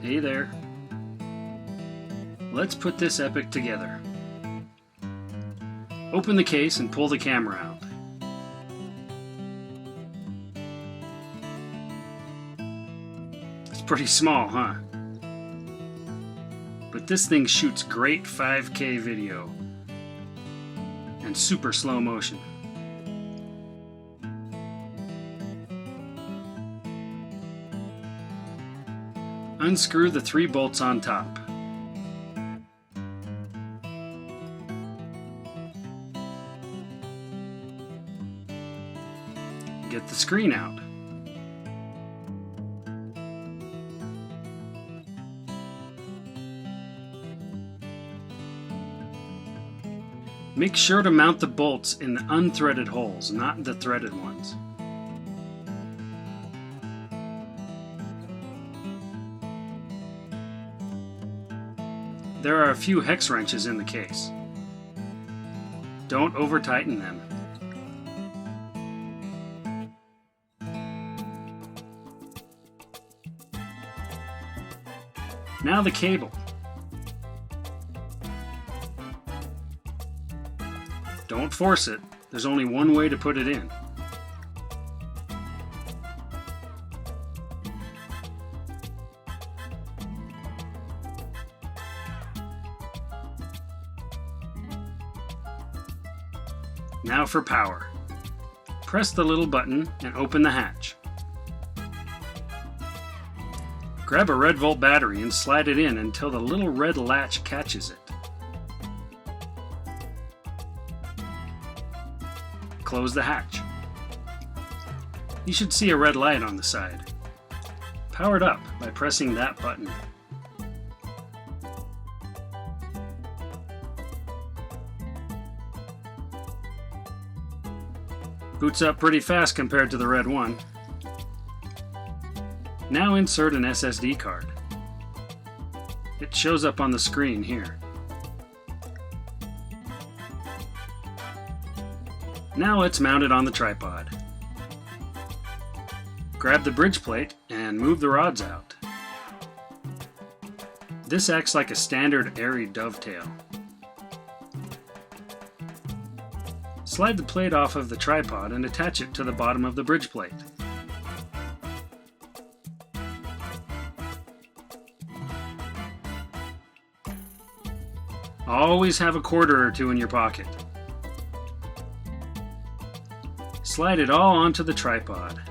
Hey there. Let's put this epic together. Open the case and pull the camera out. It's pretty small, huh? But this thing shoots great 5K video and super slow motion. Unscrew the 3 bolts on top. Get the screen out. Make sure to mount the bolts in the unthreaded holes, not the threaded ones. There are a few hex wrenches in the case. Don't over-tighten them. Now the cable. Don't force it. There's only one way to put it in. Now for power. Press the little button and open the hatch. Grab a red volt battery and slide it in until the little red latch catches it. Close the hatch. You should see a red light on the side. Power it up by pressing that button. Boots up pretty fast compared to the red one. Now insert an SSD card. It shows up on the screen here. Now let's mount it on the tripod. Grab the bridge plate and move the rods out. This acts like a standard airy dovetail. Slide the plate off of the tripod and attach it to the bottom of the bridge plate. Always have a quarter or two in your pocket. Slide it all onto the tripod.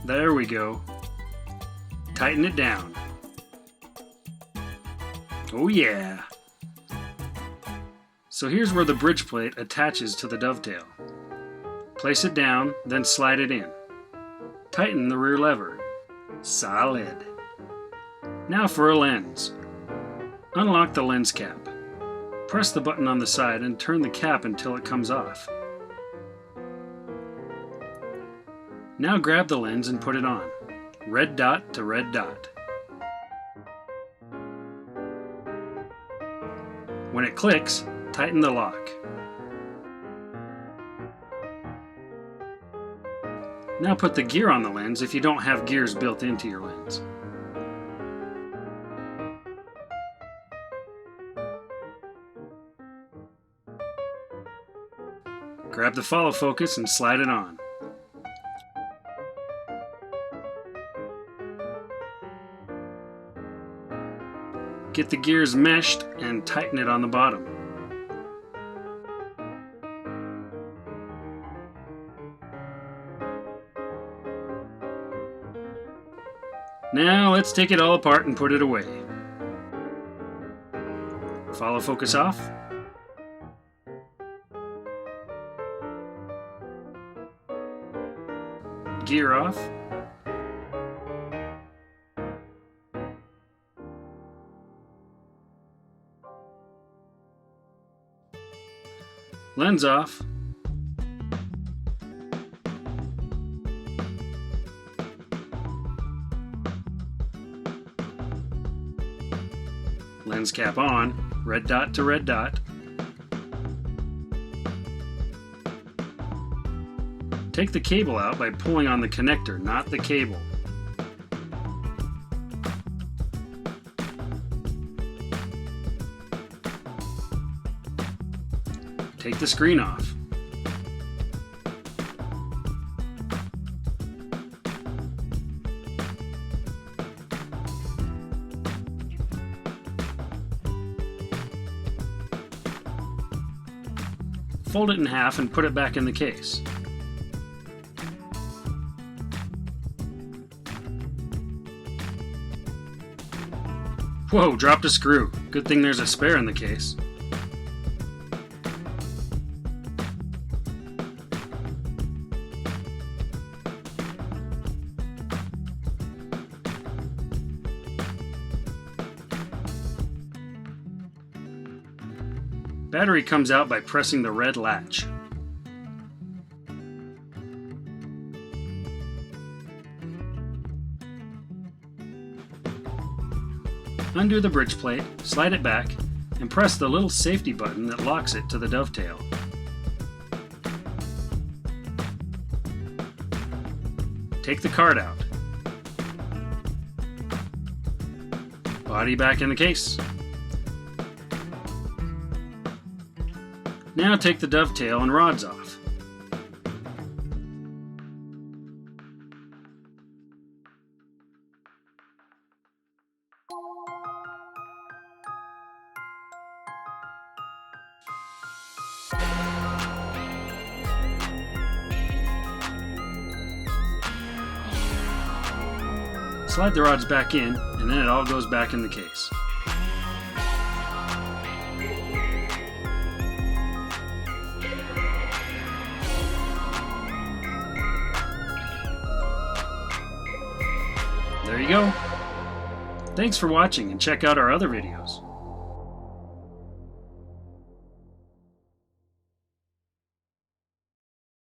There we go. Tighten it down. Oh yeah! So here's where the bridge plate attaches to the dovetail. Place it down, then slide it in. Tighten the rear lever. Solid. Now for a lens. Unlock the lens cap. Press the button on the side and turn the cap until it comes off. Now grab the lens and put it on. Red dot to red dot. When it clicks, tighten the lock. Now put the gear on the lens if you don't have gears built into your lens. Grab the follow focus and slide it on. Get the gears meshed and tighten it on the bottom. Now let's take it all apart and put it away. Follow focus off. Gear off. Lens off. Lens cap on, red dot to red dot. Take the cable out by pulling on the connector, not the cable. Take the screen off. Fold it in half and put it back in the case. Whoa, dropped a screw. Good thing there's a spare in the case. Battery comes out by pressing the red latch. Undo the bridge plate, slide it back, and press the little safety button that locks it to the dovetail. Take the card out. Body back in the case. Now take the dovetail and rods off. Slide the rods back in, and then it all goes back in the case. There you go. Thanks for watching, and check out our other videos.